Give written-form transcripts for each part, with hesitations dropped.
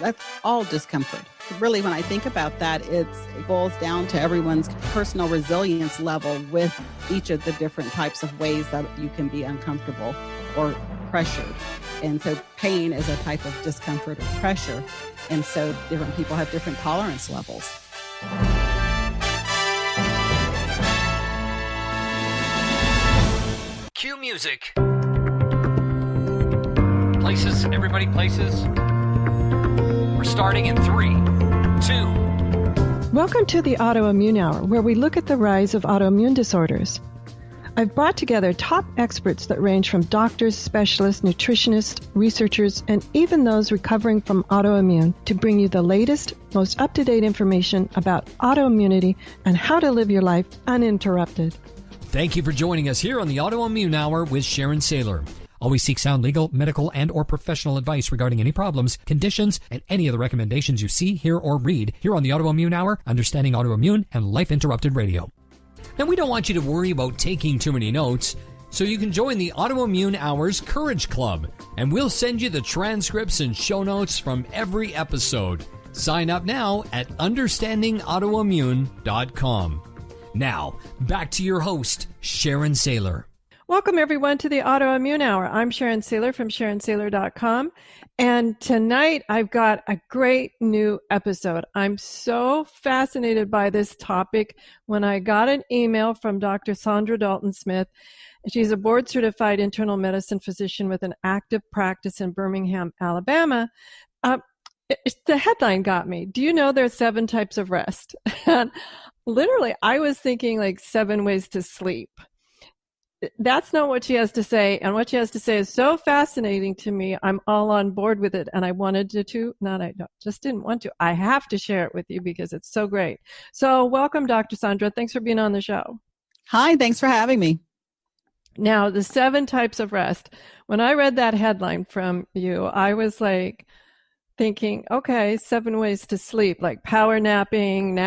That's all discomfort. Really, when I think about that, it boils down to everyone's personal resilience level with each of the different types of ways that you can be uncomfortable or pressured. And so pain is a type of discomfort or pressure. And so different people have different tolerance levels. Cue music. Places, everybody places. We're starting in 3, 2. Welcome to the Autoimmune Hour, where we look at the rise of autoimmune disorders. I've brought together top experts that range from doctors, specialists, nutritionists, researchers, and even those recovering from autoimmune to bring you the latest, most up-to-date information about autoimmunity and how to live your life uninterrupted. Thank you for joining us here on the Autoimmune Hour with Sharon Sayler. Always seek sound legal, medical, and or professional advice regarding any problems, conditions, and any of the recommendations you see, hear, or read here on the Autoimmune Hour, Understanding Autoimmune, and Life Interrupted Radio. Now, we don't want you to worry about taking too many notes, so you can join the Autoimmune Hour's Courage Club, and we'll send you the transcripts and show notes from every episode. Sign up now at understandingautoimmune.com. Now, back to your host, Sharon Sayler. Welcome, everyone, to the Autoimmune Hour. I'm Sharon Sayler from SharonSayler.com. And tonight, I've got a great new episode. I'm so fascinated by this topic. When I got an email from Dr. Saundra Dalton-Smith, she's a board-certified internal medicine physician with an active practice in Birmingham, Alabama. The headline got me. Do you know there's 7 types of rest? And literally, I was thinking like 7 ways to sleep. That's not what she has to say. And what she has to say is so fascinating to me. I'm all on board with it. And I wanted to, just didn't want to. I have to share it with you because it's so great. So welcome, Dr. Saundra. Thanks for being on the show. Hi, thanks for having me. Now, the 7 types of rest. When I read that headline from you, I was like thinking, okay, 7 ways to sleep, like power napping,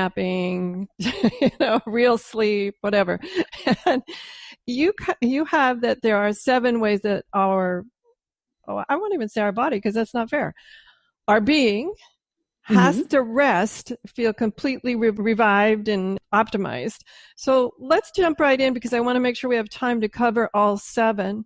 real sleep, whatever. And you have that there are 7 ways that I won't even say our body because that's not fair. Our being has to rest, feel completely revived and optimized. So let's jump right in because I want to make sure we have time to cover all 7.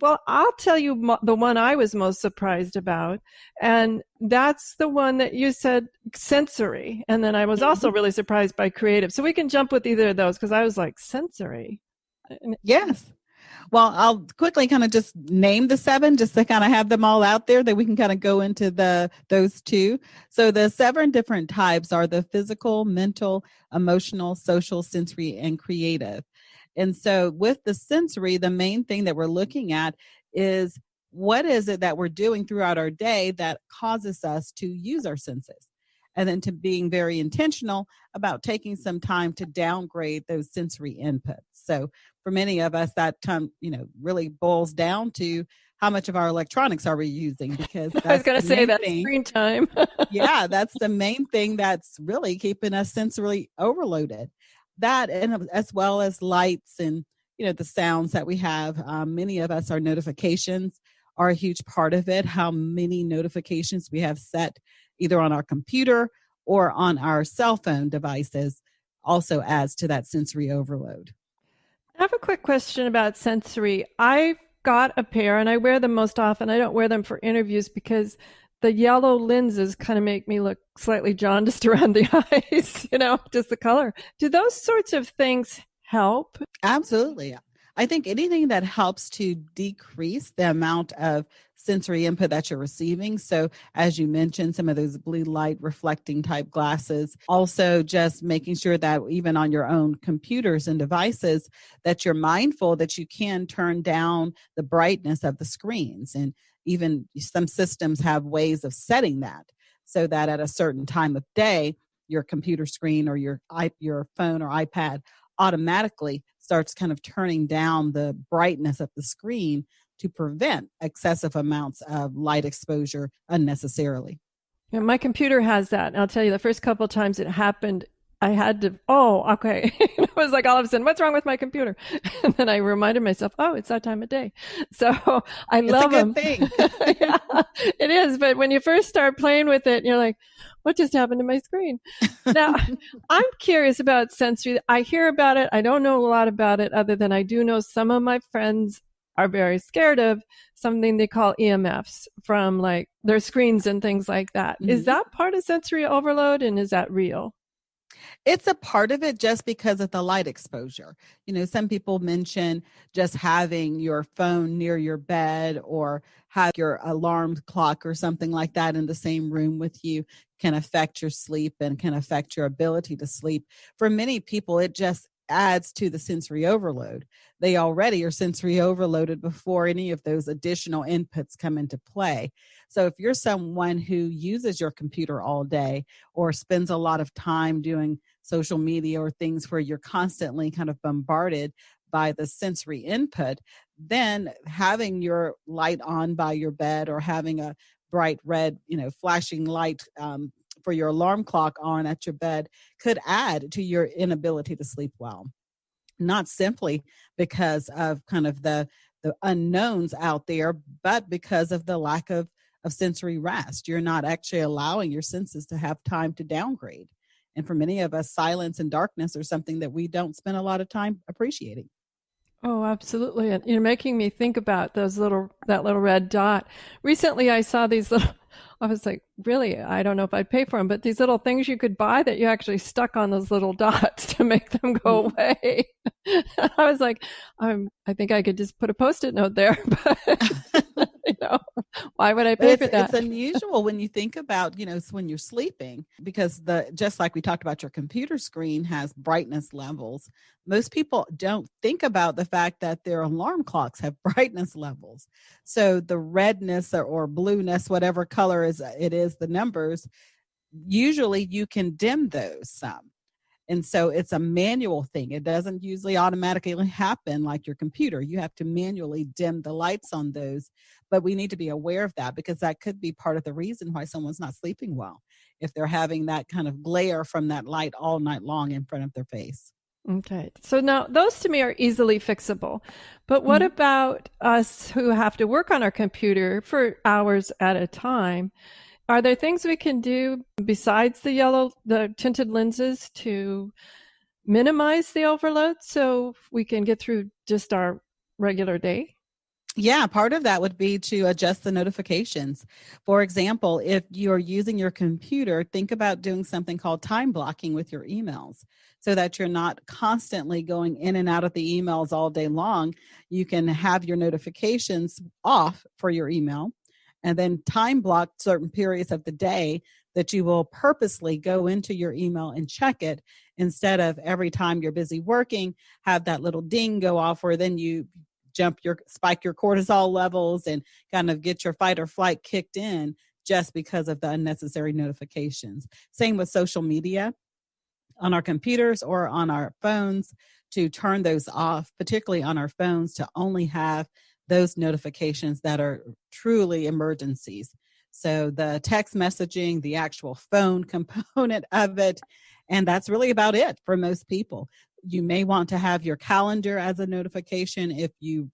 Well, I'll tell you the one I was most surprised about, and that's the one that you said, sensory. And then I was also really surprised by creative. So we can jump with either of those because I was like, sensory. Yes. Well, I'll quickly kind of just name the 7 just to kind of have them all out there that we can kind of go into those 2. So the 7 different types are the physical, mental, emotional, social, sensory, and creative. And so with the sensory, the main thing that we're looking at is what is it that we're doing throughout our day that causes us to use our senses? And then to being very intentional about taking some time to downgrade those sensory inputs. So for many of us, that time, really boils down to how much of our electronics are we using? Because I was going to say that screen time. Yeah, that's the main thing that's really keeping us sensorily overloaded. That, and as well as lights and, the sounds that we have. Many of us, our notifications are a huge part of it. How many notifications we have set either on our computer or on our cell phone devices also adds to that sensory overload. I have a quick question about sensory. I've got a pair and I wear them most often. I don't wear them for interviews because the yellow lenses kind of make me look slightly jaundiced around the eyes, just the color. Do those sorts of things help? Absolutely. I think anything that helps to decrease the amount of sensory input that you're receiving. So as you mentioned, some of those blue light reflecting type glasses, also just making sure that even on your own computers and devices, that you're mindful that you can turn down the brightness of the screens. And even some systems have ways of setting that so that at a certain time of day, your computer screen or your phone or iPad automatically starts kind of turning down the brightness of the screen to prevent excessive amounts of light exposure unnecessarily. Yeah, my computer has that. And I'll tell you, the first couple of times it happened, I had to, oh, okay. It was like all of a sudden, what's wrong with my computer? And then I reminded myself, oh, it's that time of day. So I love them. It's a good thing. Yeah, it is. But when you first start playing with it, you're like, what just happened to my screen? Now, I'm curious about sensory. I hear about it. I don't know a lot about it other than I do know some of my friends are very scared of something they call EMFs from like their screens and things like that. Mm-hmm. Is that part of sensory overload, and is that real? It's a part of it just because of the light exposure. Some people mention just having your phone near your bed or have your alarm clock or something like that in the same room with you can affect your sleep and can affect your ability to sleep. For many people, it just adds to the sensory overload. They already are sensory overloaded before any of those additional inputs come into play. So if you're someone who uses your computer all day or spends a lot of time doing social media or things where you're constantly kind of bombarded by the sensory input, then having your light on by your bed or having a bright red, flashing light for your alarm clock on at your bed could add to your inability to sleep well. Not simply because of kind of the unknowns out there, but because of the lack of sensory rest. You're not actually allowing your senses to have time to downgrade. And for many of us, silence and darkness are something that we don't spend a lot of time appreciating. Oh, absolutely. And you're making me think about that little red dot. Recently, I saw these little, I was like, really, I don't know if I'd pay for them, but these little things you could buy that you actually stuck on those little dots to make them go away. I was like, I think I could just put a Post-it note there, but why would I pay for that? It's unusual when you think about, when you're sleeping, because just like we talked about, your computer screen has brightness levels. Most people don't think about the fact that their alarm clocks have brightness levels. So the redness or blueness, whatever color it is, the numbers, usually you can dim those some. And so it's a manual thing. It doesn't usually automatically happen like your computer. You have to manually dim the lights on those. But we need to be aware of that because that could be part of the reason why someone's not sleeping well, if they're having that kind of glare from that light all night long in front of their face. Okay. So now those to me are easily fixable. But what about us who have to work on our computer for hours at a time? Are there things we can do besides the tinted lenses to minimize the overload so we can get through just our regular day? Yeah, part of that would be to adjust the notifications. For example, if you're using your computer, think about doing something called time blocking with your emails so that you're not constantly going in and out of the emails all day long. You can have your notifications off for your email and then time block certain periods of the day that you will purposely go into your email and check it instead of every time you're busy working, have that little ding go off where then you spike your cortisol levels and kind of get your fight or flight kicked in just because of the unnecessary notifications. Same with social media on our computers or on our phones, to turn those off, particularly on our phones, to only have those notifications that are truly emergencies. So the text messaging, the actual phone component of it, and that's really about it for most people. You may want to have your calendar as a notification if you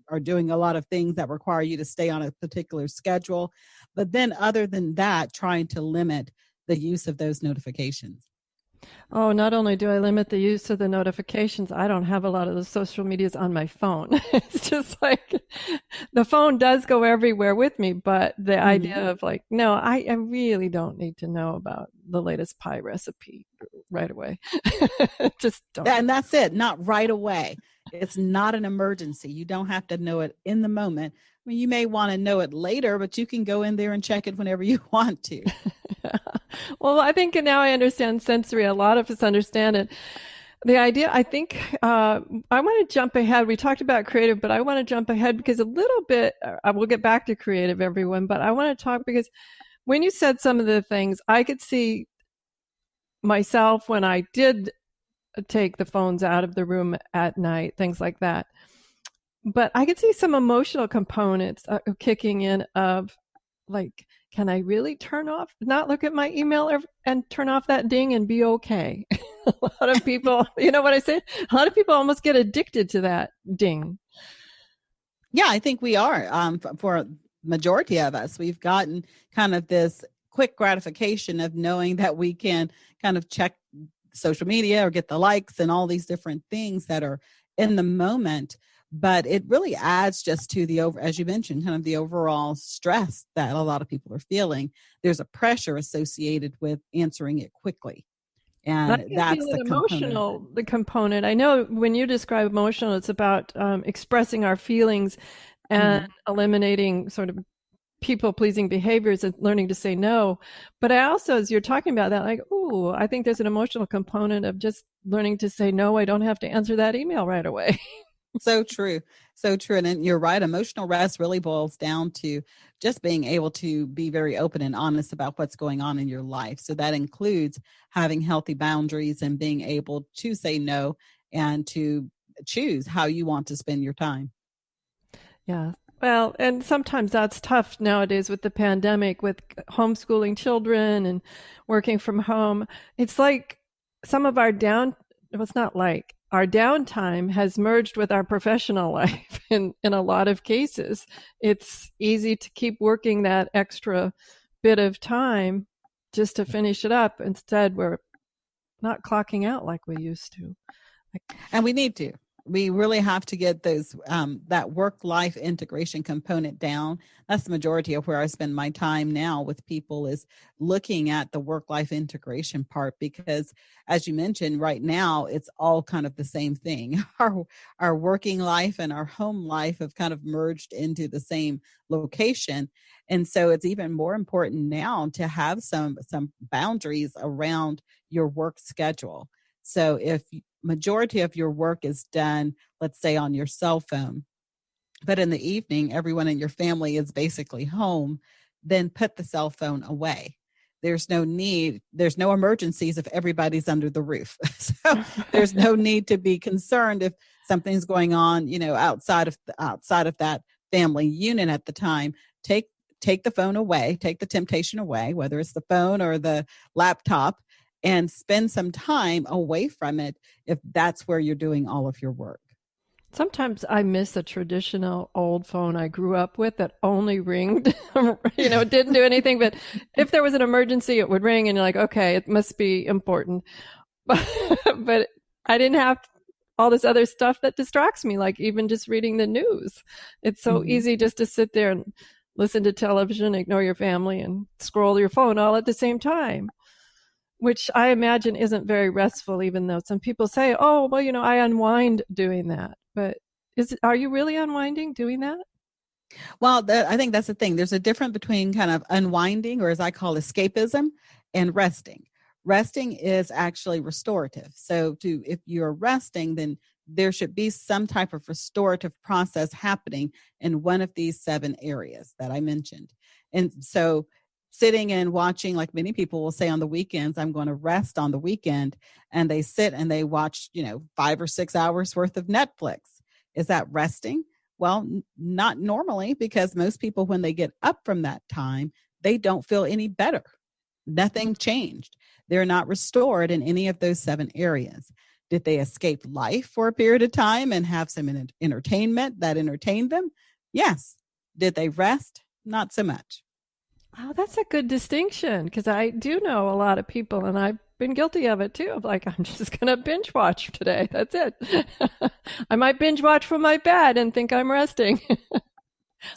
are doing a lot of things that require you to stay on a particular schedule. But then other than that, trying to limit the use of those notifications. Oh, not only do I limit the use of the notifications, I don't have a lot of the social medias on my phone. It's just like the phone does go everywhere with me, but the idea of like, no, I really don't need to know about the latest pie recipe right away. Just don't. And that's it, not right away. It's not an emergency. You don't have to know it in the moment. I mean, you may want to know it later, but you can go in there and check it whenever you want to. Well, I think now I understand sensory. A lot of us understand it. The idea, I think, I want to jump ahead. We talked about creative, but I want to jump ahead because a little bit, I will get back to creative, everyone, but I want to talk because when you said some of the things, I could see myself when I did take the phones out of the room at night, things like that. But I could see some emotional components kicking in of like, can I really not look at my email and turn off that ding and be okay? A lot of people, you know what I say? A lot of people almost get addicted to that ding. Yeah, I think we are. For majority of us, we've gotten kind of this quick gratification of knowing that we can kind of check social media or get the likes and all these different things that are in the moment. But it really adds just to as you mentioned, kind of the overall stress that a lot of people are feeling. There's a pressure associated with answering it quickly. And that's the emotional, the component. I know when you describe emotional, it's about expressing our feelings and eliminating sort of people-pleasing behaviors and learning to say no. But I also, as you're talking about that, like, I think there's an emotional component of just learning to say no. I don't have to answer that email right away. So true. So true. And then you're right. Emotional rest really boils down to just being able to be very open and honest about what's going on in your life. So that includes having healthy boundaries and being able to say no and to choose how you want to spend your time. Yeah. Well, and sometimes that's tough nowadays with the pandemic, with homeschooling children and working from home. It's like some of our our downtime has merged with our professional life in a lot of cases. It's easy to keep working that extra bit of time just to finish it up. Instead, we're not clocking out like we used to. And we need to. We really have to get those that work-life integration component down. That's the majority of where I spend my time now with people, is looking at the work-life integration part, because as you mentioned, right now, it's all kind of the same thing. Our working life and our home life have kind of merged into the same location. And so it's even more important now to have some boundaries around your work schedule. So if majority of your work is done, let's say on your cell phone, but in the evening, everyone in your family is basically home, then put the cell phone away. There's no emergencies if everybody's under the roof. So there's no need to be concerned if something's going on, outside of that family unit at the time. Take the phone away, take the temptation away, whether it's the phone or the laptop, and spend some time away from it if that's where you're doing all of your work. Sometimes I miss a traditional old phone I grew up with that only ringed, didn't do anything. But if there was an emergency, it would ring and you're like, okay, it must be important. But I didn't have all this other stuff that distracts me, like even just reading the news. It's so easy just to sit there and listen to television, ignore your family, and scroll your phone all at the same time, which I imagine isn't very restful, even though some people say, oh, well, I unwind doing that. But are you really unwinding doing that? Well, I think that's the thing. There's a difference between kind of unwinding, or as I call escapism, and resting. Resting is actually restorative. So if you're resting, then there should be some type of restorative process happening in one of these 7 areas that I mentioned. And so sitting and watching, like many people will say on the weekends, I'm going to rest on the weekend, and they sit and they watch, 5 or 6 hours worth of Netflix. Is that resting? Well, not normally, because most people, when they get up from that time, they don't feel any better. Nothing changed. They're not restored in any of those 7 areas. Did they escape life for a period of time and have some entertainment that entertained them? Yes. Did they rest? Not so much. Oh, that's a good distinction, because I do know a lot of people, and I've been guilty of it too, of like, I'm just going to binge watch today. That's it. I might binge watch from my bed and think I'm resting.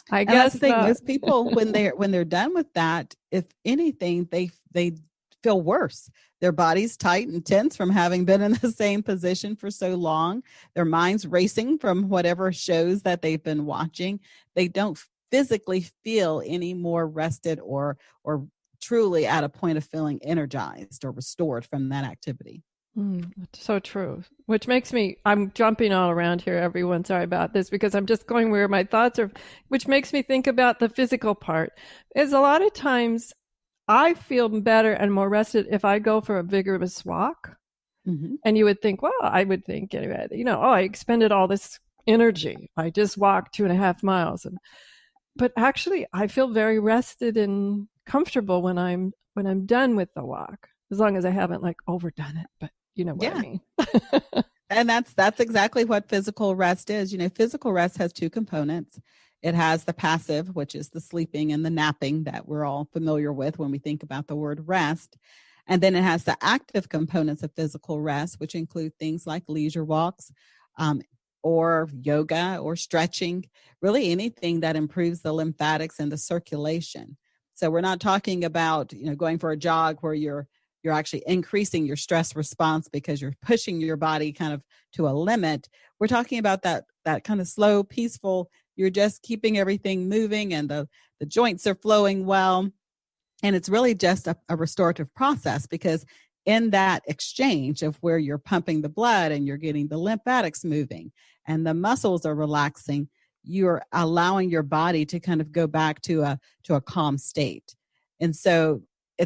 I guess that's the thing. Most people, when they're done with that, if anything, they feel worse. Their body's tight and tense from having been in the same position for so long. Their mind's racing from whatever shows that they've been watching. They don't physically feel any more rested or truly at a point of feeling energized or restored from that activity. So true. Which makes me, I'm jumping all around here, everyone. Sorry about this, because I'm just going where my thoughts are, which makes me think about the physical part. Is a lot of times I feel better and more rested if I go for a vigorous walk. And you would think, well, I would think anyway, I expended all this energy. I just walked 2.5 miles. but actually I feel very rested and comfortable when I'm done with the walk, as long as I haven't like overdone it, but you know what I mean. And that's exactly what physical rest is. You know, physical rest has two components. It has the passive, which is the sleeping and the napping that we're all familiar with when we think about the word rest. And then it has the active components of physical rest, which include things like leisure walks, or yoga or stretching, really anything that improves the lymphatics and the circulation. So we're not talking about, you know, going for a jog where you're actually increasing your stress response because you're pushing your body kind of to a limit. We're talking about that kind of slow, peaceful, you're just keeping everything moving and the joints are flowing well. And it's really just a restorative process, because in that exchange of where you're pumping the blood and you're getting the lymphatics moving and the muscles are relaxing, you're allowing your body to kind of go back to a calm state. And so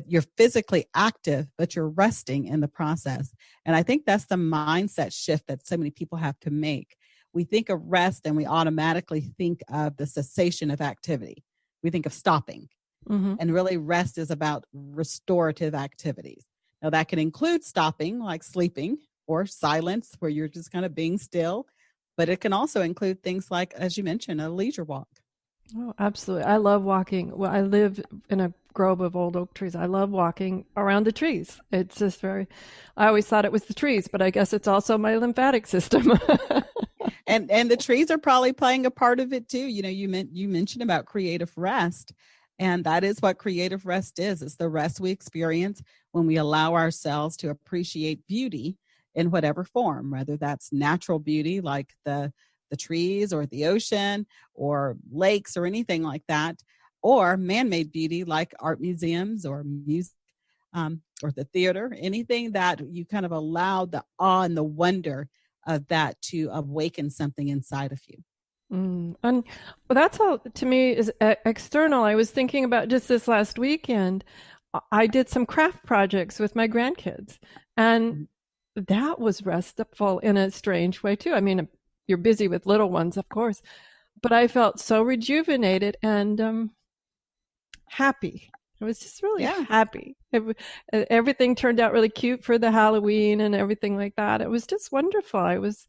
you're physically active, but you're resting in the process. And I think that's the mindset shift that so many people have to make. We think of rest and we automatically think of the cessation of activity. We think of stopping. Mm-hmm. And really rest is about restorative activities. Now that can include stopping, like sleeping, or silence, where you're just kind of being still. But it can also include things like, as you mentioned, a leisure walk. Oh, absolutely. I love walking. Well, I live in a grove of old oak trees. I love walking around the trees. It's just I always thought it was the trees, but I guess it's also my lymphatic system. And the trees are probably playing a part of it too. You know, you mentioned about creative rest. And that is what creative rest is. It's the rest we experience when we allow ourselves to appreciate beauty in whatever form, whether that's natural beauty like the trees or the ocean or lakes or anything like that, or man-made beauty like art museums or music or the theater, anything that you kind of allow the awe and the wonder of that to awaken something inside of you. And well, that's all to me is external. I was thinking about just this last weekend, I did some craft projects with my grandkids, and that was restful in a strange way too. I mean, you're busy with little ones, of course, but I felt so rejuvenated and happy. I was just really happy. Everything turned out really cute for the Halloween and everything like that. It was just wonderful. I was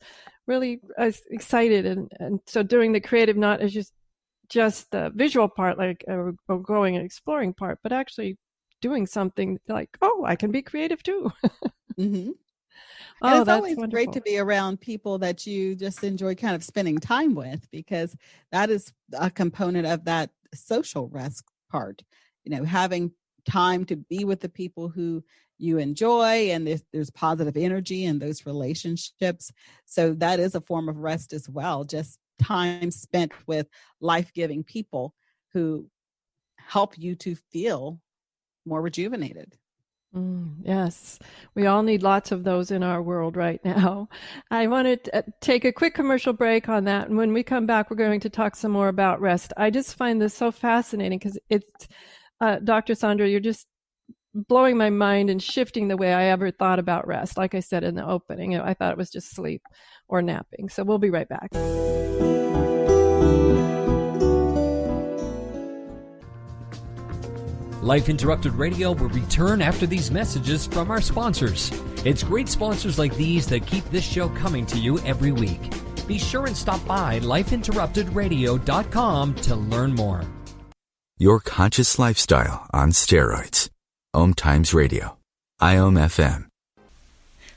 excited. And so doing the creative, not as just the visual part, like or going and exploring part, but actually doing something like, oh, I can be creative too. Mm-hmm. And it's always wonderful. Great to be around people that you just enjoy kind of spending time with, because that is a component of that social rest part. You know, having time to be with the people who you enjoy, and there's positive energy in those relationships. So that is a form of rest as well. Just time spent with life-giving people who help you to feel more rejuvenated. Yes, we all need lots of those in our world right now. I want to take a quick commercial break on that. And when we come back, we're going to talk some more about rest. I just find this so fascinating because it's, Dr. Saundra, you're just blowing my mind and shifting the way I ever thought about rest. Like I said in the opening, I thought it was just sleep or napping. So we'll be right back. Life Interrupted Radio will return after these messages from our sponsors. It's great sponsors like these that keep this show coming to you every week. Be sure and stop by lifeinterruptedradio.com to learn more. Your conscious lifestyle on steroids. OMTimes Radio. IOM FM.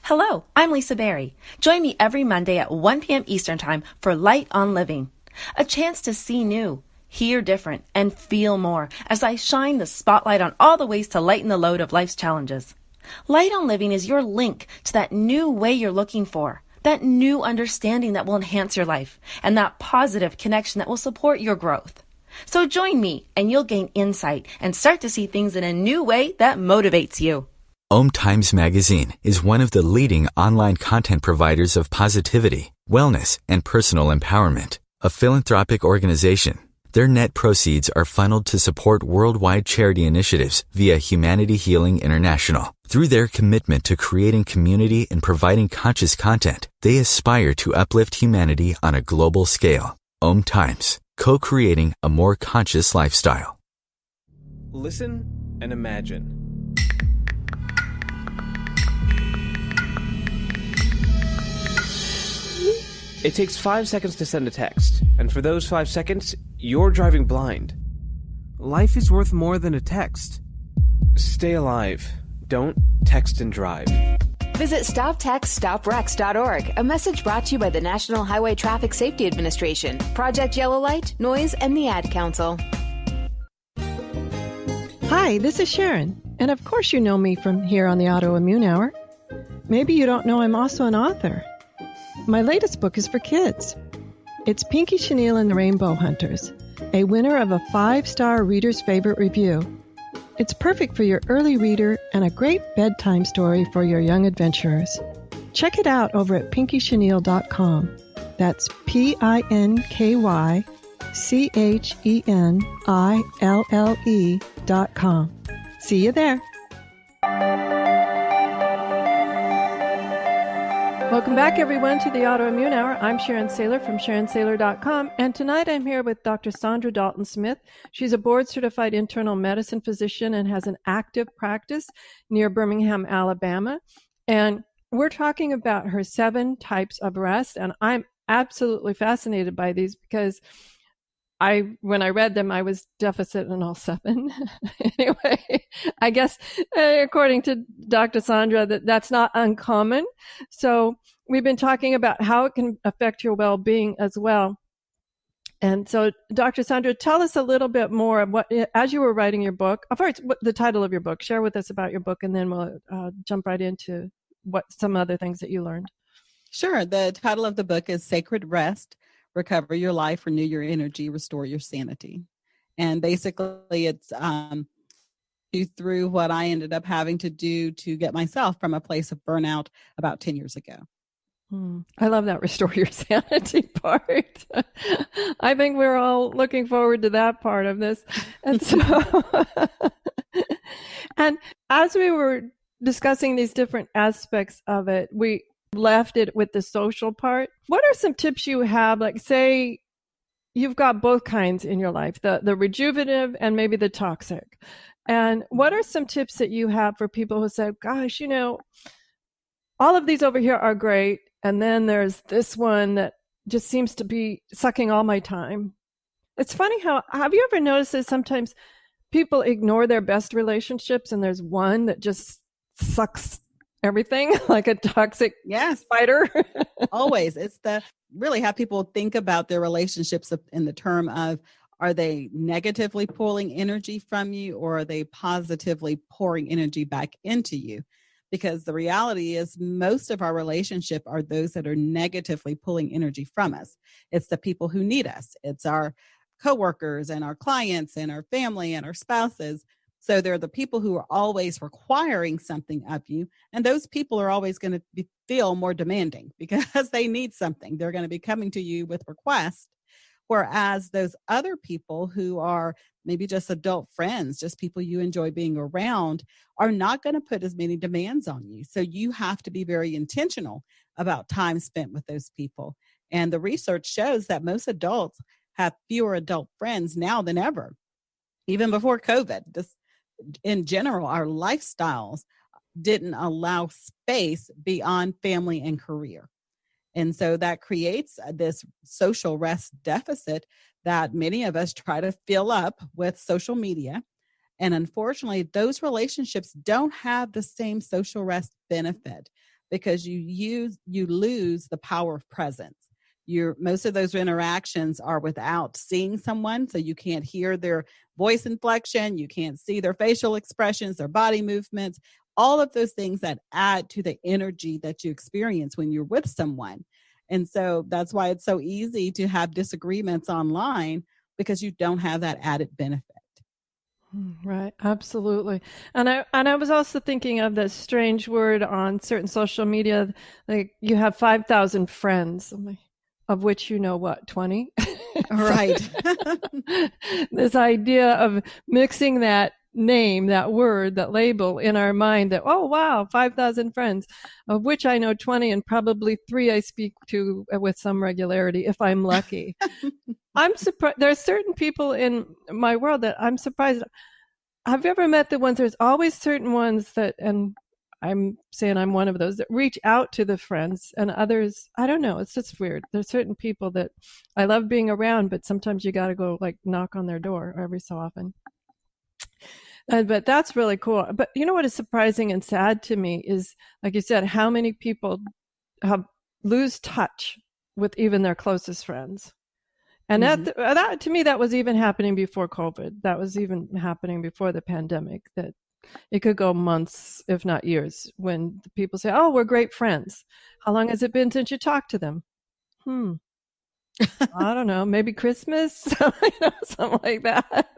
Hello, I'm Lisa Berry. Join me every Monday at 1 p.m. Eastern Time for Light on Living. A chance to see new, hear different, and feel more as I shine the spotlight on all the ways to lighten the load of life's challenges. Light on Living is your link to that new way you're looking for, that new understanding that will enhance your life, and that positive connection that will support your growth. So join me, and you'll gain insight and start to see things in a new way that motivates you. OMTimes Magazine is one of the leading online content providers of positivity, wellness, and personal empowerment. A philanthropic organization, their net proceeds are funneled to support worldwide charity initiatives via Humanity Healing International. Through their commitment to creating community and providing conscious content, they aspire to uplift humanity on a global scale. OMTimes, co-creating a more conscious lifestyle. Listen and imagine. It takes 5 seconds to send a text, and for those 5 seconds, you're driving blind. Life is worth more than a text. Stay alive. Don't text and drive. Visit StopTextStopWrecks.org, a message brought to you by the National Highway Traffic Safety Administration, Project Yellow Light, Noise, and the Ad Council. Hi, this is Sharon, and of course you know me from here on the Autoimmune Hour. Maybe you don't know I'm also an author. My latest book is for kids. It's Pinky Chenille and the Rainbow Hunters, a winner of a 5-star Reader's Favorite Review. It's perfect for your early reader and a great bedtime story for your young adventurers. Check it out over at pinkychenille.com. That's PinkyChenille.com. See you there. Welcome back, everyone, to the Autoimmune Hour. I'm Sharon Sayler from SharonSayler.com, and tonight I'm here with Dr. Saundra Dalton-Smith. She's a board-certified internal medicine physician and has an active practice near Birmingham, Alabama. And we're talking about her 7 types of rest, and I'm absolutely fascinated by these because when I read them, I was deficit in all 7. Anyway, I guess according to Dr. Saundra, that's not uncommon. So we've been talking about how it can affect your well-being as well. And so, Dr. Saundra, tell us a little bit more of what, as you were writing your book, first, the title of your book. Share with us about your book, and then we'll jump right into what some other things that you learned. Sure. The title of the book is Sacred Rest: Recover Your Life, Renew Your Energy, Restore Your Sanity. And basically it's through what I ended up having to do to get myself from a place of burnout about 10 years ago. I love that restore your sanity part. I think we're all looking forward to that part of this. And so, and as we were discussing these different aspects of it, we left it with the social part. What are some tips you have? Like, say you've got both kinds in your life, the rejuvenative and maybe the toxic. And what are some tips that you have for people who say, gosh, all of these over here are great, and then there's this one that just seems to be sucking all my time? It's funny have you ever noticed that sometimes people ignore their best relationships and there's one that just sucks everything, like a toxic spider? Always. It's really how people think about their relationships in the term of, are they negatively pulling energy from you, or are they positively pouring energy back into you? Because the reality is most of our relationships are those that are negatively pulling energy from us. It's the people who need us. It's our coworkers and our clients and our family and our spouses. So they're the people who are always requiring something of you. And those people are always going to feel more demanding because they need something. They're going to be coming to you with requests. Whereas those other people who are maybe just adult friends, just people you enjoy being around, are not going to put as many demands on you. So you have to be very intentional about time spent with those people. And the research shows that most adults have fewer adult friends now than ever, even before COVID. In general, our lifestyles didn't allow space beyond family and career. And so that creates this social rest deficit that many of us try to fill up with social media. And unfortunately, those relationships don't have the same social rest benefit because you lose the power of presence. Most of those interactions are without seeing someone, so you can't hear their voice inflection, you can't see their facial expressions, their body movements, all of those things that add to the energy that you experience when you're with someone. And so that's why it's so easy to have disagreements online, because you don't have that added benefit. Right, absolutely. And I was also thinking of the strange word on certain social media, like you have 5,000 friends. Of which 20? Right. This idea of mixing that name, that word, that label in our mind that, oh, wow, 5,000 friends, of which I know 20 and probably 3 I speak to with some regularity if I'm lucky. I'm surprised. There are certain people in my world that I'm surprised. Have you ever met the ones, there's always certain ones that, and I'm saying I'm one of those, that reach out to the friends, and others, I don't know, it's just weird. There's certain people that I love being around, but sometimes you got to go like knock on their door every so often. But that's really cool. But you know what is surprising and sad to me is, like you said, how many people lose touch with even their closest friends. And that to me, that was even happening before COVID. That was even happening before the pandemic, that it could go months, if not years, when people say, oh, we're great friends. How long has it been since you talked to them? I don't know, maybe Christmas, something like that,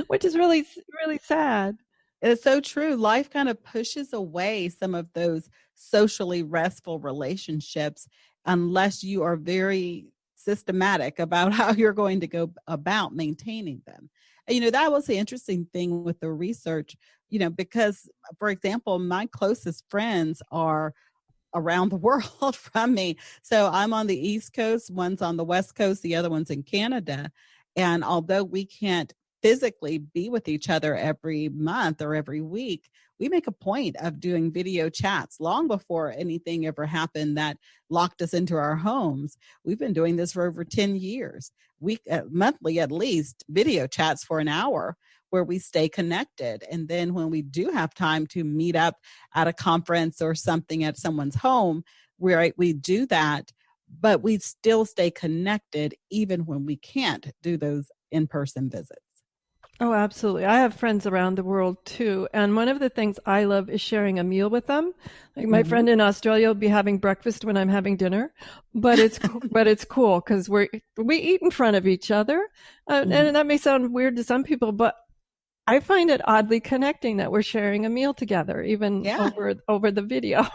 which is really, really sad. It's so true. Life kind of pushes away some of those socially restful relationships unless you are very systematic about how you're going to go about maintaining them. And, that was the interesting thing with the research, because, for example, my closest friends are around the world from me. So I'm on the East Coast, one's on the West Coast, the other one's in Canada. And although we can't physically be with each other every month or every week, we make a point of doing video chats long before anything ever happened that locked us into our homes. We've been doing this for over 10 years, monthly at least, video chats for an hour, where we stay connected. And then when we do have time to meet up at a conference or something at someone's home, we do that, but we still stay connected even when we can't do those in-person visits. Oh, absolutely. I have friends around the world too. And one of the things I love is sharing a meal with them. Like my friend in Australia will be having breakfast when I'm having dinner, but it's cool because we eat in front of each other. And that may sound weird to some people, but I find it oddly connecting that we're sharing a meal together, even over the video.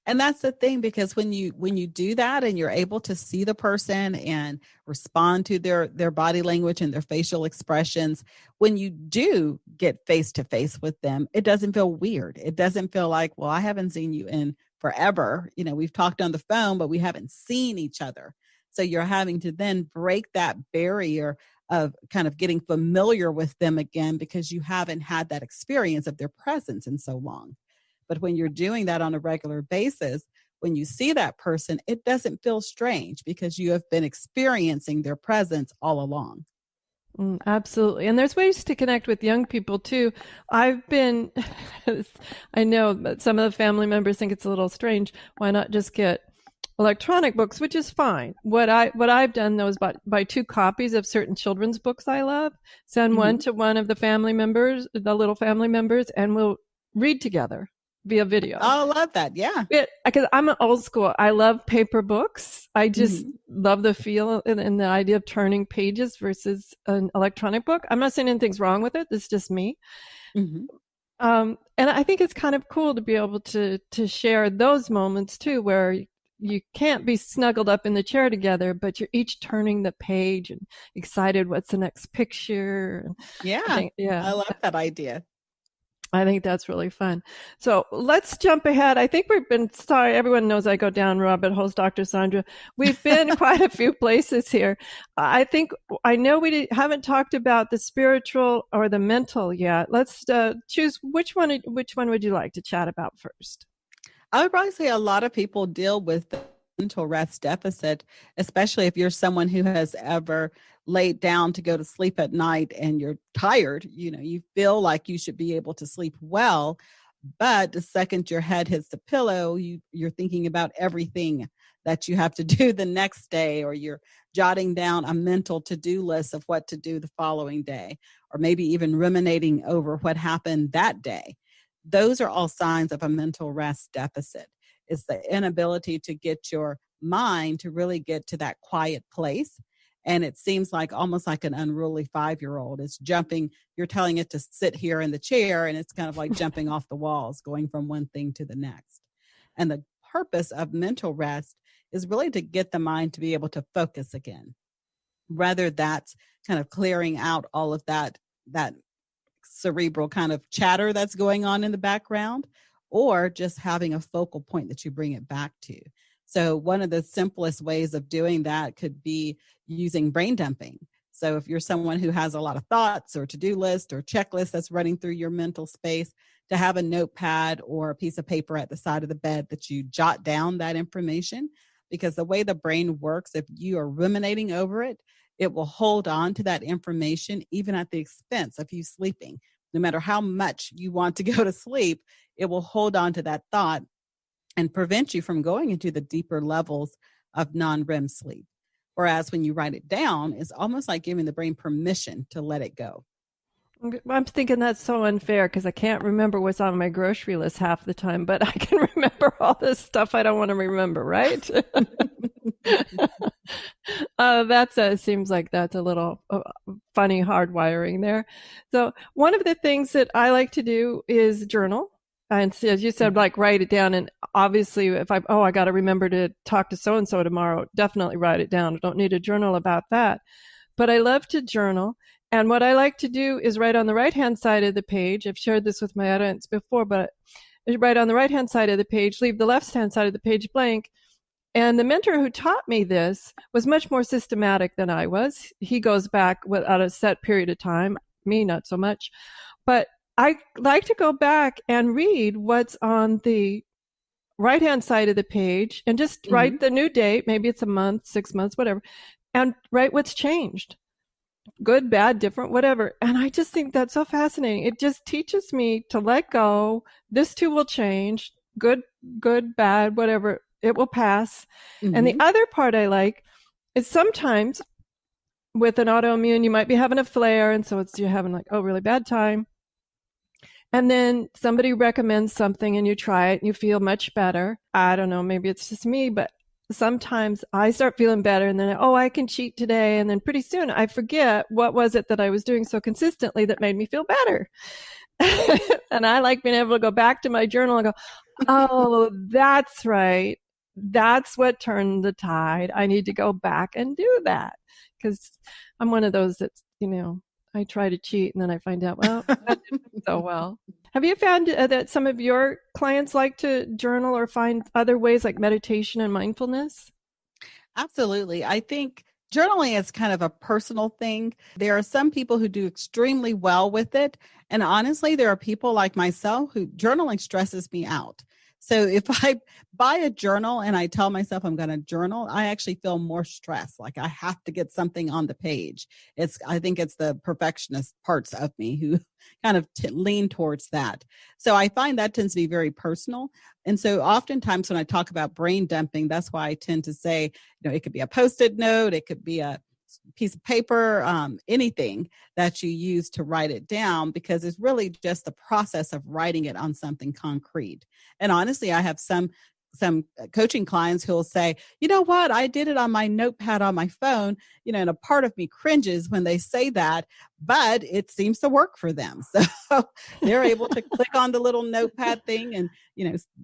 And that's the thing, because when you do that and you're able to see the person and respond to their body language and their facial expressions, when you do get face to face with them, it doesn't feel weird. It doesn't feel like, well, I haven't seen you in forever. We've talked on the phone, but we haven't seen each other. So you're having to then break that barrier of kind of getting familiar with them again, because you haven't had that experience of their presence in so long. But when you're doing that on a regular basis, when you see that person, it doesn't feel strange because you have been experiencing their presence all along. Absolutely. And there's ways to connect with young people too. I know that some of the family members think it's a little strange. Why not just get electronic books, which is fine. What I've done though is buy 2 copies of certain children's books I love, send one to one of the family members, the little family members, and we'll read together via video. Oh, I love that. Yeah. Because I'm an old school. I love paper books. I just love the feel and the idea of turning pages versus an electronic book. I'm not saying anything's wrong with it. It's just me. And I think it's kind of cool to be able to share those moments too, where you can't be snuggled up in the chair together, but you're each turning the page and excited what's the next picture. I love that idea. I think that's really fun. So let's jump ahead. I think sorry, everyone knows I go down rabbit holes, Dr. Saundra. We've been quite a few places here. I know we haven't talked about the spiritual or the mental yet. Let's choose which one would you like to chat about first? I would probably say a lot of people deal with the mental rest deficit, especially if you're someone who has ever laid down to go to sleep at night and you're tired. You feel like you should be able to sleep well, but the second your head hits the pillow, you're thinking about everything that you have to do the next day, or you're jotting down a mental to-do list of what to do the following day, or maybe even ruminating over what happened that day. Those are all signs of a mental rest deficit. It's the inability to get your mind to really get to that quiet place. And it seems like almost like an unruly 5-year-old. It's jumping. You're telling it to sit here in the chair, and it's kind of like jumping off the walls, going from one thing to the next. And the purpose of mental rest is really to get the mind to be able to focus again. Rather, that's kind of clearing out all of that that cerebral kind of chatter that's going on in the background, or just having a focal point that you bring it back to. So one of the simplest ways of doing that could be using brain dumping. So if you're someone who has a lot of thoughts or to-do list or checklist that's running through your mental space, to have a notepad or a piece of paper at the side of the bed that you jot down that information. Because the way the brain works, if you are ruminating over it, it will hold on to that information even at the expense of you sleeping. No matter how much you want to go to sleep, it will hold on to that thought and prevent you from going into the deeper levels of non-REM sleep. Whereas when you write it down, it's almost like giving the brain permission to let it go. I'm thinking that's so unfair because I can't remember what's on my grocery list half the time, but I can remember all this stuff I don't want to remember, right? Seems like that's a little funny hardwiring there. So one of the things that I like to do is journal. And as you said, like write it down. And obviously if I got to remember to talk to so-and-so tomorrow, definitely write it down. I don't need a journal about that. But I love to journal. And what I like to do is write on the right-hand side of the page. I've shared this with my audience before, but write on the right-hand side of the page, leave the left-hand side of the page blank. And the mentor who taught me this was much more systematic than I was. He goes back without a set period of time. Me, not so much. But I like to go back and read what's on the right-hand side of the page and just write the new date. Maybe it's a month, 6 months, whatever, and write what's changed. Good, bad, different, whatever. And I just think that's so fascinating. It just teaches me to let go. This too will change. Good, bad, whatever. It will pass. And the other part I like is sometimes with an autoimmune, you might be having a flare. And so you're having like, really bad time. And then somebody recommends something and you try it and you feel much better. I don't know, maybe it's just me, but sometimes I start feeling better and then, I can cheat today. And then pretty soon I forget what was it that I was doing so consistently that made me feel better. And I like being able to go back to my journal and go, that's right. That's what turned the tide. I need to go back and do that. Because I'm one of those that's, I try to cheat and then I find out, that didn't go so well. Have you found that some of your clients like to journal or find other ways like meditation and mindfulness? Absolutely. I think journaling is kind of a personal thing. There are some people who do extremely well with it. And honestly, there are people like myself who journaling stresses me out. So if I buy a journal and I tell myself I'm going to journal, I actually feel more stressed. Like I have to get something on the page. I think it's the perfectionist parts of me who kind of lean towards that. So I find that tends to be very personal. And so oftentimes when I talk about brain dumping, that's why I tend to say, it could be a Post-it note, it could be a piece of paper, anything that you use to write it down, because it's really just the process of writing it on something concrete. And honestly, I have some coaching clients who will say, you know what, I did it on my notepad on my phone, and a part of me cringes when they say that, but it seems to work for them. So they're able to click on the little notepad thing and,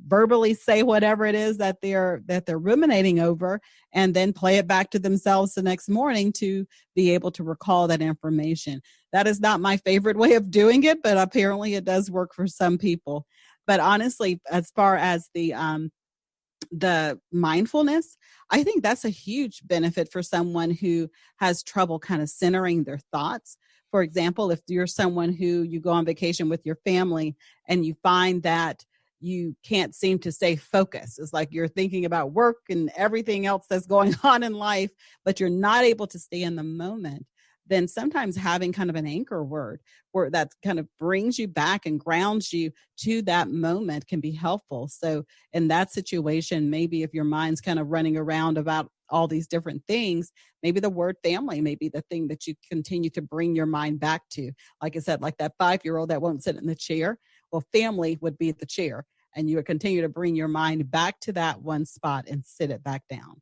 verbally say whatever it is that they're ruminating over, and then play it back to themselves the next morning to be able to recall that information. That is not my favorite way of doing it, but apparently it does work for some people. But honestly, as far as the mindfulness, I think that's a huge benefit for someone who has trouble kind of centering their thoughts. For example, if you're someone who you go on vacation with your family and you find that you can't seem to stay focused, it's like you're thinking about work and everything else that's going on in life, but you're not able to stay in the moment, then sometimes having kind of an anchor word where that kind of brings you back and grounds you to that moment can be helpful. So in that situation, maybe if your mind's kind of running around about all these different things, maybe the word family may be the thing that you continue to bring your mind back to. Like I said, like that 5-year-old that won't sit in the chair. Well, family would be the chair, and you would continue to bring your mind back to that one spot and sit it back down.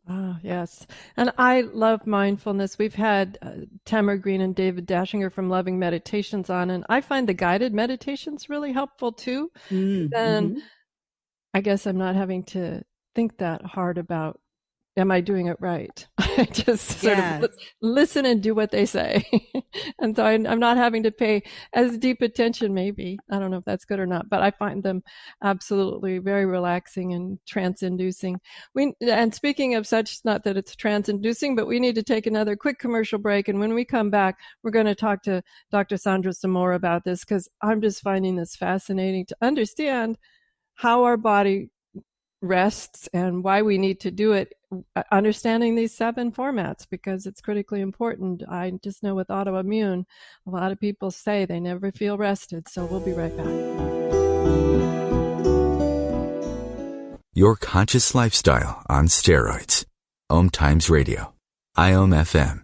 Oh, yes. And I love mindfulness. We've had Tamara Green and David Dashinger from Loving Meditations on, and I find the guided meditations really helpful too. Then I guess I'm not having to think that hard about am I doing it right? I just sort Yes. of listen and do what they say. And so I'm not having to pay as deep attention, maybe. I don't know if that's good or not, but I find them absolutely very relaxing and trance-inducing. And speaking of such, not that it's trance-inducing, but we need to take another quick commercial break. And when we come back, we're going to talk to Dr. Saundra some more about this, because I'm just finding this fascinating to understand how our body rests and why we need to do it, understanding these 7 formats, because it's critically important. I just know with autoimmune, a lot of people say they never feel rested. So we'll be right back. Your conscious lifestyle on steroids. OMTimes Radio. IOM FM.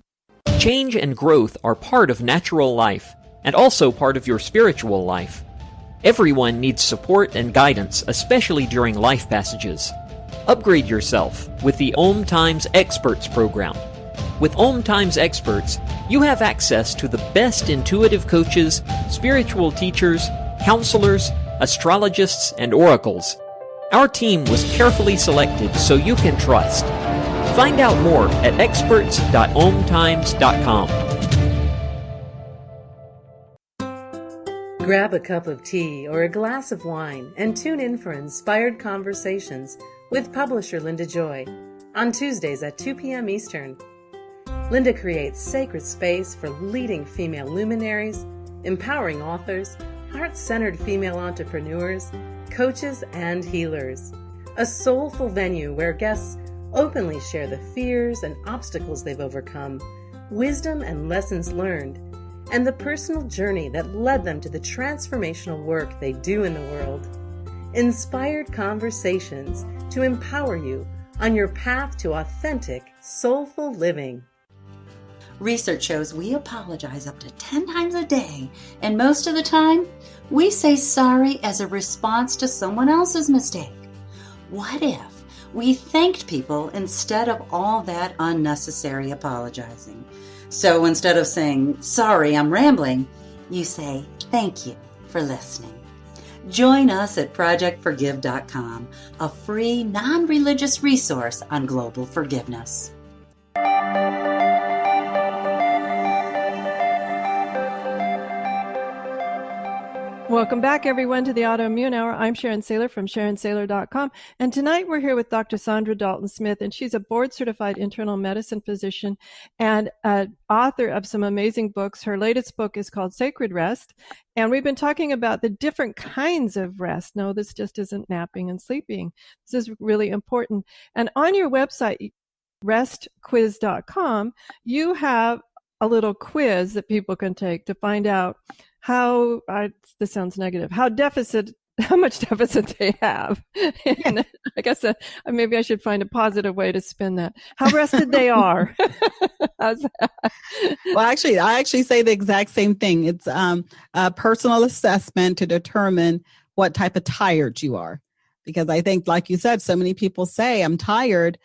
Change and growth are part of natural life and also part of your spiritual life. Everyone needs support and guidance, especially during life passages. Upgrade yourself with the OMTimes Experts program. With OMTimes Experts, you have access to the best intuitive coaches, spiritual teachers, counselors, astrologists, and oracles. Our team was carefully selected so you can trust. Find out more at experts.omtimes.com. Grab a cup of tea or a glass of wine and tune in for Inspired Conversations with publisher Linda Joy on Tuesdays at 2 p.m. Eastern. Linda creates sacred space for leading female luminaries, empowering authors, heart-centered female entrepreneurs, coaches, and healers. A soulful venue where guests openly share the fears and obstacles they've overcome, wisdom and lessons learned, and the personal journey that led them to the transformational work they do in the world. Inspired Conversations to empower you on your path to authentic, soulful living. Research shows we apologize up to 10 times a day, and most of the time, we say sorry as a response to someone else's mistake. What if we thanked people instead of all that unnecessary apologizing? So instead of saying, sorry, I'm rambling, you say, thank you for listening. Join us at projectforgive.com, a free, non-religious resource on global forgiveness. Welcome back, everyone, to the Autoimmune Hour. I'm Sharon Sayler from SharonSayler.com. And tonight we're here with Dr. Saundra Dalton-Smith, and she's a board-certified internal medicine physician and an author of some amazing books. Her latest book is called Sacred Rest. And we've been talking about the different kinds of rest. No, this just isn't napping and sleeping. This is really important. And on your website, restquiz.com, you have a little quiz that people can take to find out how, this sounds negative, how much deficit they have. And I guess maybe I should find a positive way to spin that. How rested they are. How's that? Well, actually, I say the exact same thing. It's a personal assessment to determine what type of tired you are. Because I think, like you said, so many people say, I'm tired,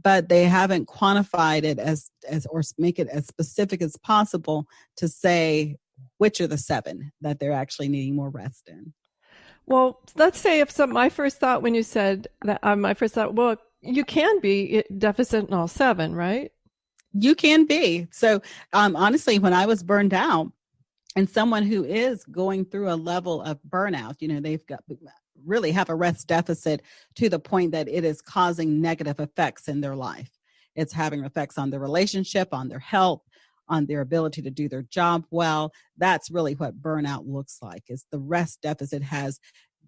but they haven't quantified it as or make it as specific as possible to say which are the 7 that they're actually needing more rest in. Well, let's say my first thought when you said that, well, you can be deficit in all 7, right? You can be. So honestly, when I was burned out, and someone who is going through a level of burnout, they've got really have a rest deficit to the point that it is causing negative effects in their life. It's having effects on their relationship, on their health, on their ability to do their job well. That's really what burnout looks like, is the rest deficit has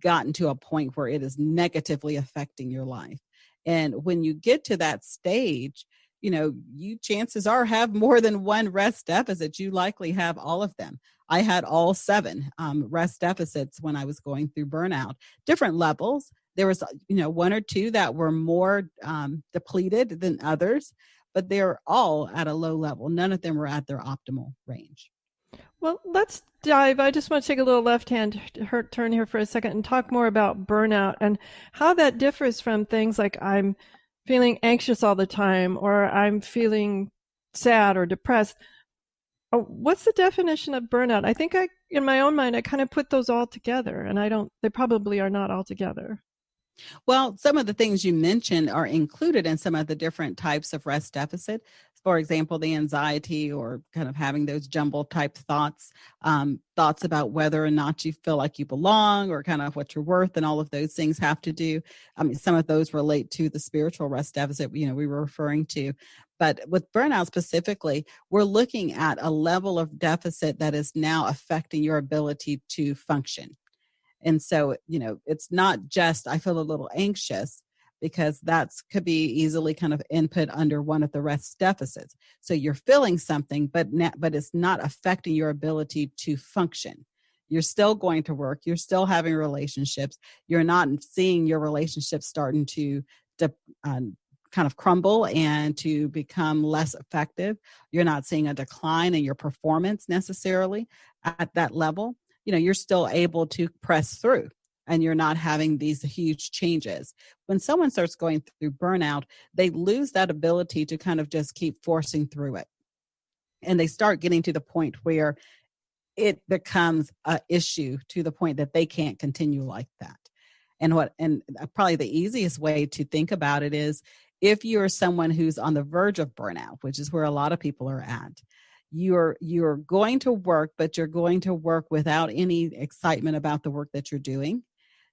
gotten to a point where it is negatively affecting your life. And when you get to that stage, you chances are have more than one rest deficit. You likely have all of them. I had all 7 rest deficits when I was going through burnout, different levels. There was, 1 or 2 that were more depleted than others, but they're all at a low level. None of them were at their optimal range. Well, let's dive. I just want to take a little left-hand turn here for a second and talk more about burnout and how that differs from things like I'm feeling anxious all the time, or I'm feeling sad or depressed. What's the definition of burnout? I think in my own mind, I kind of put those all together, and they probably are not all together. Well, some of the things you mentioned are included in some of the different types of rest deficit. For example, the anxiety or kind of having those jumbled type thoughts, thoughts about whether or not you feel like you belong or kind of what you're worth, and all of those things have to do. I mean, some of those relate to the spiritual rest deficit, we were referring to. But with burnout specifically, we're looking at a level of deficit that is now affecting your ability to function. And so, it's not just, I feel a little anxious, because could be easily kind of input under one of the rest deficits. So you're feeling something, but it's not affecting your ability to function. You're still going to work. You're still having relationships. You're not seeing your relationships starting to kind of crumble and to become less effective. You're not seeing a decline in your performance necessarily at that level. You're still able to press through, and you're not having these huge changes. When someone starts going through burnout, they lose that ability to kind of just keep forcing through it. And they start getting to the point where it becomes an issue, to the point that they can't continue like that. And probably the easiest way to think about it is, if you're someone who's on the verge of burnout, which is where a lot of people are at, you're going to work, but you're going to work without any excitement about the work that you're doing.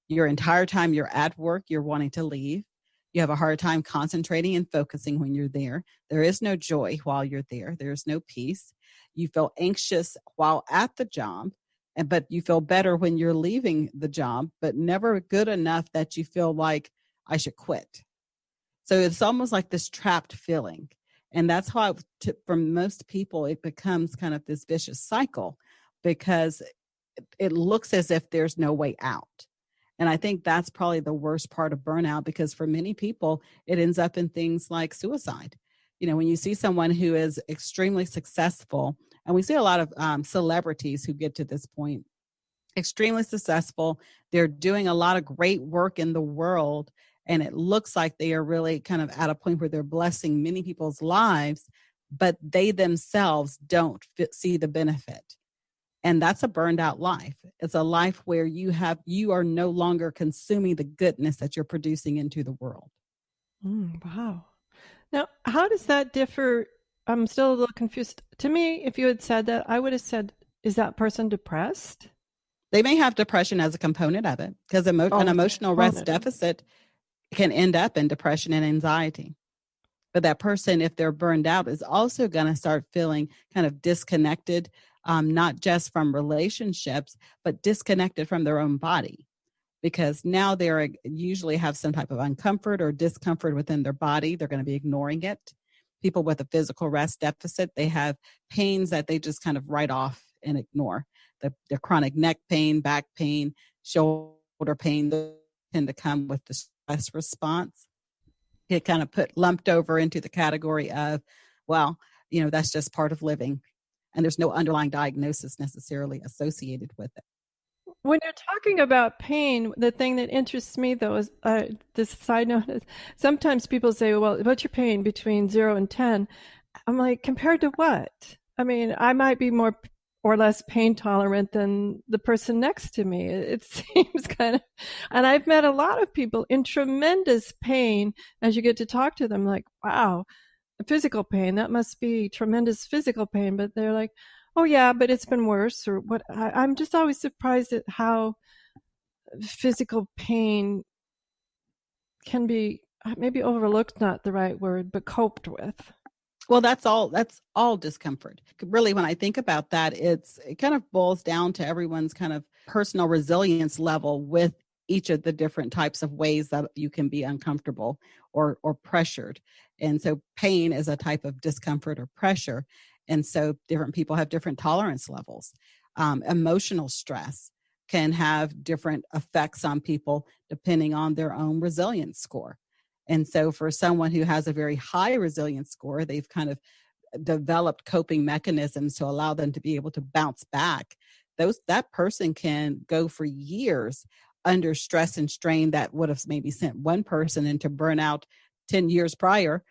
Your entire time you're at work, you're wanting to leave. You have a hard time concentrating and focusing when you're there. There is no joy while you're there. There's no peace. You feel anxious while at the job, but you feel better when you're leaving the job, but never good enough that you feel like, I should quit. So it's almost like this trapped feeling. And that's how, for most people, it becomes kind of this vicious cycle, because it looks as if there's no way out. And I think that's probably the worst part of burnout, because for many people, it ends up in things like suicide. When you see someone who is extremely successful, and we see a lot of celebrities who get to this point, extremely successful, they're doing a lot of great work in the world, and it looks like they are really kind of at a point where they're blessing many people's lives, but they themselves don't see the benefit. And that's a burned out life. It's a life where you are no longer consuming the goodness that you're producing into the world. Wow. Now, how does that differ? I'm still a little confused. To me, if you had said that, I would have said, is that person depressed? They may have depression as a component of it, because an emotional rest deficit can end up in depression and anxiety. But that person, if they're burned out, is also going to start feeling kind of disconnected, not just from relationships, but disconnected from their own body, because now they're usually have some type of uncomfort or discomfort within their body. They're going to be ignoring it. People with a physical rest deficit, they have pains that they just kind of write off and ignore. The chronic neck pain, back pain, shoulder pain, those tend to come with the stress response. Get kind of lumped over into the category of, well, that's just part of living. And there's no underlying diagnosis necessarily associated with it. When you're talking about pain, the thing that interests me, though, is this side note is sometimes people say, well, what's your pain between 0 and 10? I'm like, compared to what? I mean, I might be more or less pain tolerant than the person next to me. It seems kind of, and I've met a lot of people in tremendous pain as you get to talk to them, like, wow, physical pain, that must be tremendous physical pain. But they're like, oh yeah, but it's been worse, or what. I'm just always surprised at how physical pain can be maybe overlooked, not the right word, but coped with. Well, that's all discomfort. Really, when I think about that, it kind of boils down to everyone's kind of personal resilience level with each of the different types of ways that you can be uncomfortable or pressured. And so pain is a type of discomfort or pressure. And so different people have different tolerance levels. Emotional stress can have different effects on people depending on their own resilience score. And so for someone who has a very high resilience score, they've kind of developed coping mechanisms to allow them to be able to bounce back. That person can go for years under stress and strain that would have maybe sent one person into burnout 10 years prior,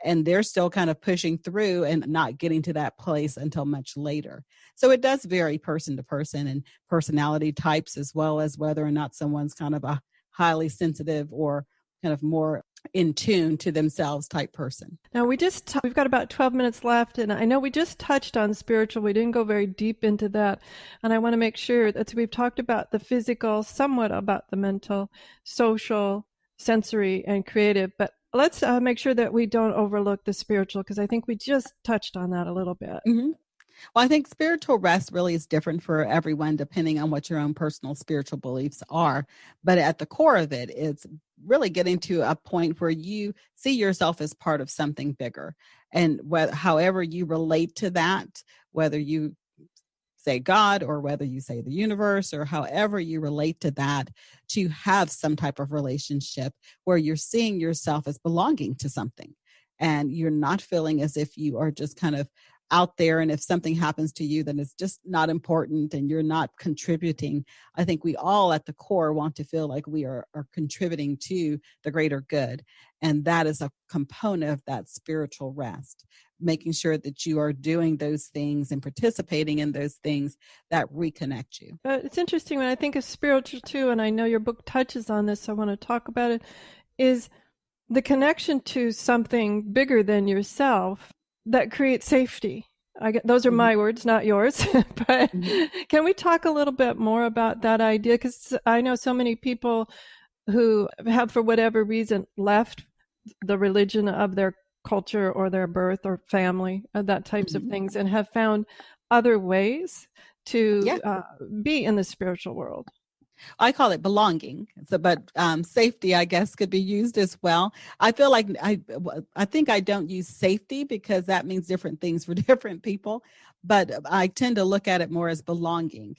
and they're still kind of pushing through and not getting to that place until much later. So it does vary person to person and personality types, as well as whether or not someone's kind of a highly sensitive or kind of more in tune to themselves type person. Now we've got about 12 minutes left, and I know we just touched on spiritual. We didn't go very deep into that. And I want to make sure that we've talked about the physical, somewhat about the mental, social, sensory, and creative. But let's make sure that we don't overlook the spiritual, because I think we just touched on that a little bit. Mm-hmm. Well, I think spiritual rest really is different for everyone, depending on what your own personal spiritual beliefs are. But at the core of it, it's really getting to a point where you see yourself as part of something bigger. And however you relate to that, whether you say God or whether you say the universe or however you relate to that, to have some type of relationship where you're seeing yourself as belonging to something. And you're not feeling as if you are just kind of out there, and if something happens to you, then it's just not important and you're not contributing. I think we all at the core want to feel like we are contributing to the greater good. And that is a component of that spiritual rest, making sure that you are doing those things and participating in those things that reconnect you. It's interesting when I think of spiritual too, and I know your book touches on this, so I want to talk about it, is the connection to something bigger than yourself that creates safety. Those are my words, not yours. But can we talk a little bit more about that idea? Because I know so many people who have, for whatever reason, left the religion of their culture or their birth or family, that types of things, and have found other ways to be in the spiritual world. I call it belonging. So, but safety, I guess, could be used as well. I feel like I think I don't use safety because that means different things for different people. But I tend to look at it more as belonging.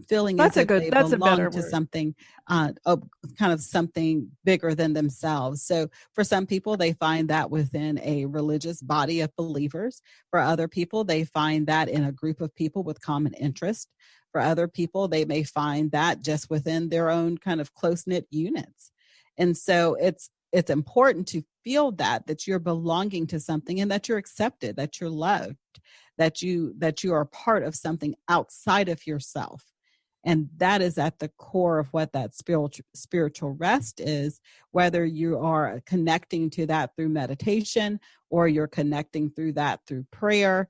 Feeling as if they belong to something, kind of something bigger than themselves. So for some people, they find that within a religious body of believers. For other people, they find that in a group of people with common interest. For other people, they may find that just within their own kind of close-knit units. And so it's important to feel that you're belonging to something and that you're accepted, that you're loved, that you are part of something outside of yourself. And that is at the core of what that spiritual rest is, whether you are connecting to that through meditation or you're connecting through that through prayer.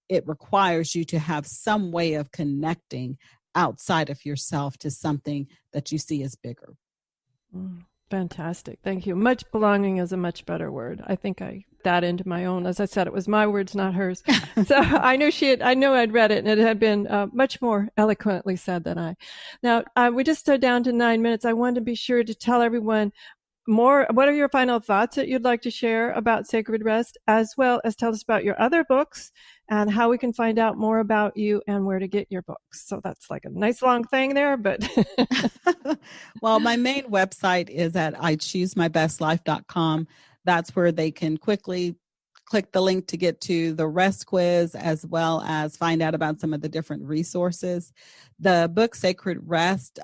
It requires you to have some way of connecting outside of yourself to something that you see as bigger. Fantastic. Thank you. Much belonging is a much better word. I think I that into my own. As I said, it was my words, not hers. So I know I'd read it and it had been much more eloquently said than I. Now, we just are down to 9 minutes. I wanted to be sure to tell everyone more. What are your final thoughts that you'd like to share about Sacred Rest, as well as tell us about your other books and how we can find out more about you and where to get your books? So that's like a nice long thing there, but. Well, my main website is at ichoosemybestlife.com. That's where they can quickly click the link to get to the rest quiz, as well as find out about some of the different resources. The book Sacred Rest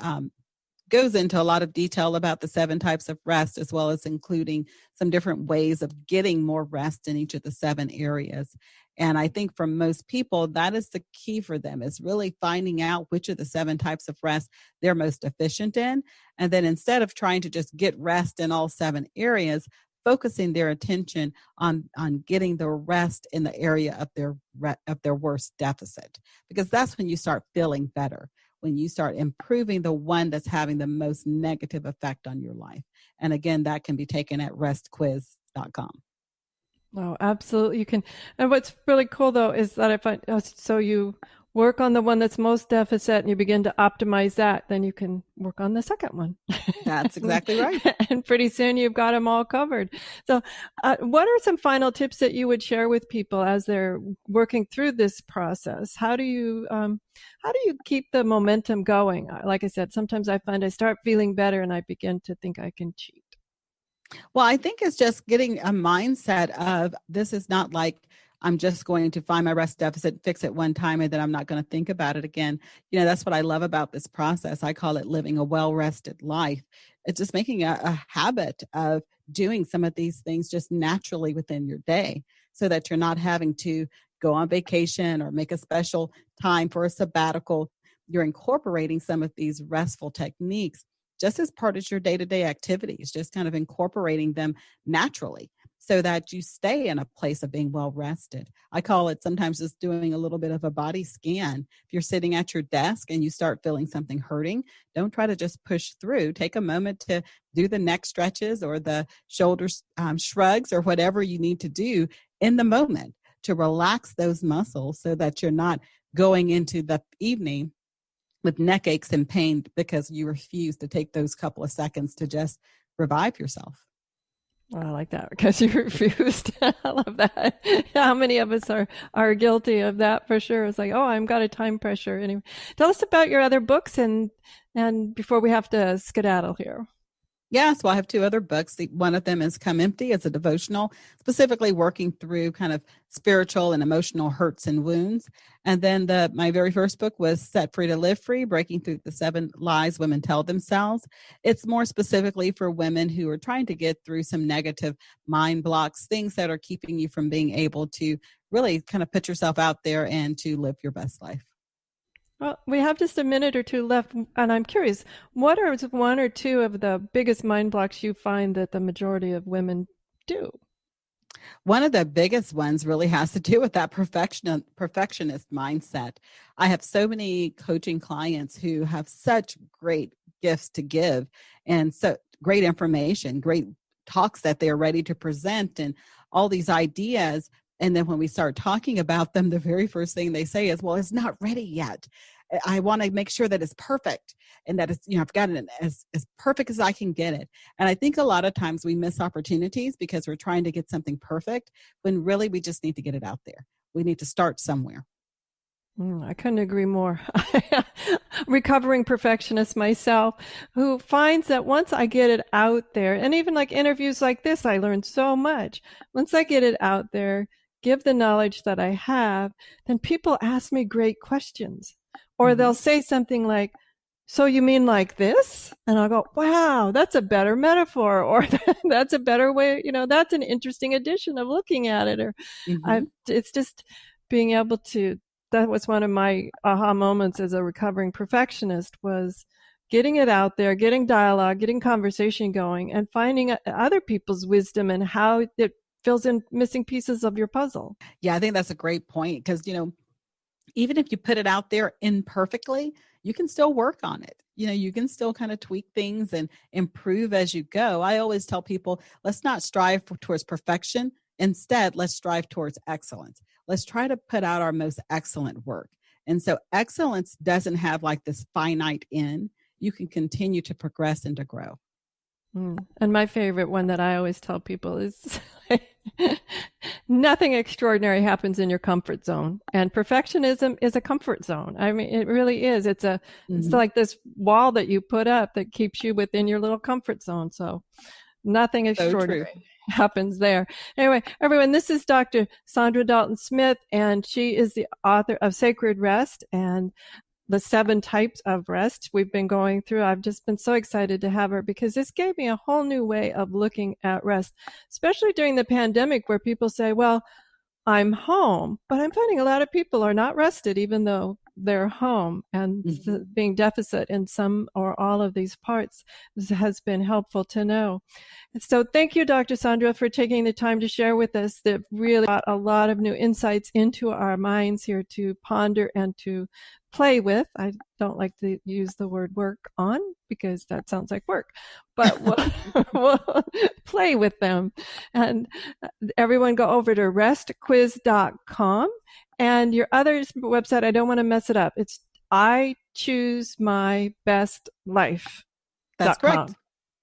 goes into a lot of detail about the 7 types of rest, as well as including some different ways of getting more rest in each of the 7 areas. And I think for most people, that is the key for them, is really finding out which of the 7 types of rest they're most efficient in. And then instead of trying to just get rest in all 7 areas, focusing their attention on getting the rest in the area of their worst deficit, because that's when you start feeling better, when you start improving the one that's having the most negative effect on your life. And again, that can be taken at restquiz.com. Oh, absolutely. You can. And what's really cool, though, is that so you work on the one that's most deficit and you begin to optimize that, then you can work on the second one. That's exactly right. And pretty soon you've got them all covered. So what are some final tips that you would share with people as they're working through this process? How do you keep the momentum going? Like I said, sometimes I find I start feeling better and I begin to think I can cheat. Well, I think it's just getting a mindset of, this is not like I'm just going to find my rest deficit, fix it one time, and then I'm not going to think about it again. You know, that's what I love about this process. I call it living a well-rested life. It's just making a habit of doing some of these things just naturally within your day, so that you're not having to go on vacation or make a special time for a sabbatical. You're incorporating some of these restful techniques just as part of your day-to-day activities, just kind of incorporating them naturally so that you stay in a place of being well rested. I call it sometimes just doing a little bit of a body scan. If you're sitting at your desk and you start feeling something hurting, don't try to just push through. Take a moment to do the neck stretches or the shoulders shrugs or whatever you need to do in the moment to relax those muscles so that you're not going into the evening with neck aches and pain because you refuse to take those couple of seconds to just revive yourself. Oh, I like that, because you refused. I love that. How many of us are guilty of that for sure? It's like, oh, I've got a time pressure. Anyway, tell us about your other books and before we have to skedaddle here. Yes, well, I have two other books. One of them is Come Empty. It's a devotional, specifically working through kind of spiritual and emotional hurts and wounds. And then my very first book was Set Free to Live Free, Breaking Through the 7 Lies Women Tell Themselves. It's more specifically for women who are trying to get through some negative mind blocks, things that are keeping you from being able to really kind of put yourself out there and to live your best life. Well, we have just a minute or two left, and I'm curious, what are one or two of the biggest mind blocks you find that the majority of women do? One of the biggest ones really has to do with that perfectionist mindset. I have so many coaching clients who have such great gifts to give and so great information, great talks that they're ready to present and all these ideas. And then when we start talking about them, the very first thing they say is, well, it's not ready yet. I want to make sure that it's perfect and that it's, I've got it as perfect as I can get it. And I think a lot of times we miss opportunities because we're trying to get something perfect when really we just need to get it out there. We need to start somewhere. I couldn't agree more. Recovering perfectionist myself, who finds that once I get it out there, and even like interviews like this, I learned so much. Once I get it out there, give the knowledge that I have, then people ask me great questions. Or they'll say something like, so you mean like this? And I'll go, wow, that's a better metaphor. Or that's a better way, that's an interesting addition of looking at it. Or it's just being able to, that was one of my aha moments as a recovering perfectionist, was getting it out there, getting dialogue, getting conversation going, and finding other people's wisdom and how it fills in missing pieces of your puzzle. Yeah, I think that's a great point because, even if you put it out there imperfectly, you can still work on it. You can still kind of tweak things and improve as you go. I always tell people, let's not strive towards perfection. Instead, let's strive towards excellence. Let's try to put out our most excellent work. And so excellence doesn't have like this finite end. You can continue to progress and to grow. And my favorite one that I always tell people is nothing extraordinary happens in your comfort zone. And perfectionism is a comfort zone. I mean, it really is. It's like this wall that you put up that keeps you within your little comfort zone. So nothing extraordinary happens there. Anyway, everyone, this is Dr. Saundra Dalton-Smith, and she is the author of Sacred Rest and the 7 types of rest we've been going through. I've just been so excited to have her because this gave me a whole new way of looking at rest, especially during the pandemic where people say, well, I'm home, but I'm finding a lot of people are not rested even though they're home, and being deficit in some or all of these parts has been helpful to know. And so thank you, Dr. Saundra, for taking the time to share with us. That really brought a lot of new insights into our minds here to ponder and to play with. I don't like to use the word work on because that sounds like work, but we'll play with them. And everyone go over to restquiz.com, and your other website, I don't want to mess it up. It's iChooseMyBestLife.com. That's correct.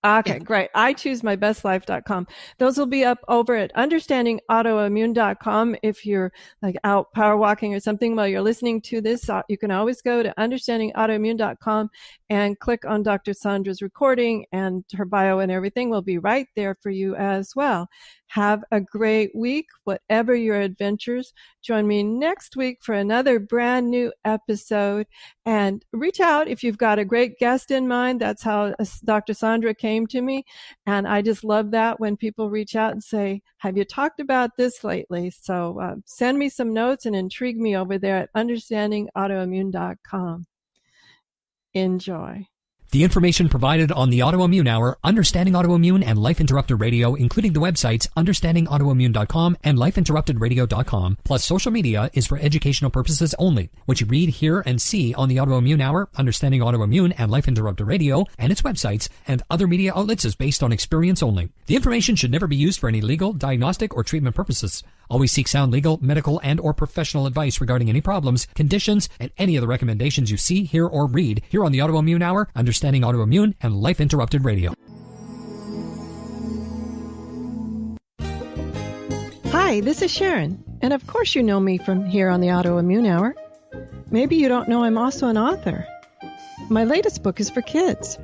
Okay, yes. Great. iChooseMyBestLife.com. Those will be up over at understandingautoimmune.com. If you're like out power walking or something while you're listening to this, you can always go to understandingautoimmune.com and click on Dr. Saundra's recording, and her bio and everything will be right there for you as well. Have a great week, whatever your adventures. Join me next week for another brand new episode, and reach out if you've got a great guest in mind. That's how Dr. Saundra came to me, and I just love that when people reach out and say, have you talked about this lately? So send me some notes and intrigue me over there at understandingautoimmune.com. Enjoy. The information provided on the Autoimmune Hour, Understanding Autoimmune, and Life Interrupted Radio, including the websites understandingautoimmune.com and lifeinterruptedradio.com, plus social media, is for educational purposes only. What you read, hear, and see on the Autoimmune Hour, Understanding Autoimmune, and Life Interrupted Radio, and its websites, and other media outlets is based on experience only. The information should never be used for any legal, diagnostic, or treatment purposes. Always seek sound legal, medical, and or professional advice regarding any problems, conditions, and any of the recommendations you see, hear, or read here on the Autoimmune Hour, Understanding Autoimmune, and Life Interrupted Radio. Hi, this is Sharon, and of course you know me from here on the Autoimmune Hour. Maybe you don't know I'm also an author. My latest book is for kids.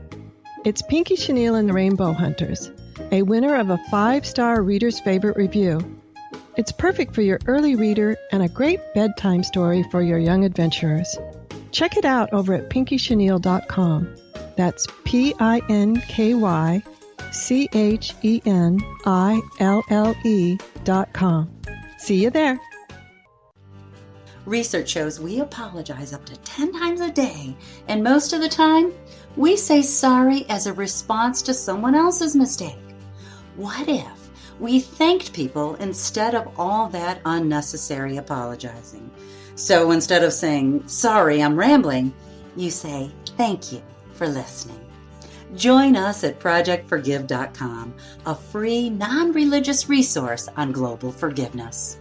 It's Pinky Chenille and the Rainbow Hunters, a winner of a 5-star Reader's Favorite Review. It's perfect for your early reader and a great bedtime story for your young adventurers. Check it out over at pinkychenille.com. That's PinkyChenille.com. See you there. Research shows we apologize up to 10 times a day, and most of the time, we say sorry as a response to someone else's mistake. What if we thanked people instead of all that unnecessary apologizing? So instead of saying, sorry, I'm rambling, you say, thank you for listening. Join us at projectforgive.com, a free, non-religious resource on global forgiveness.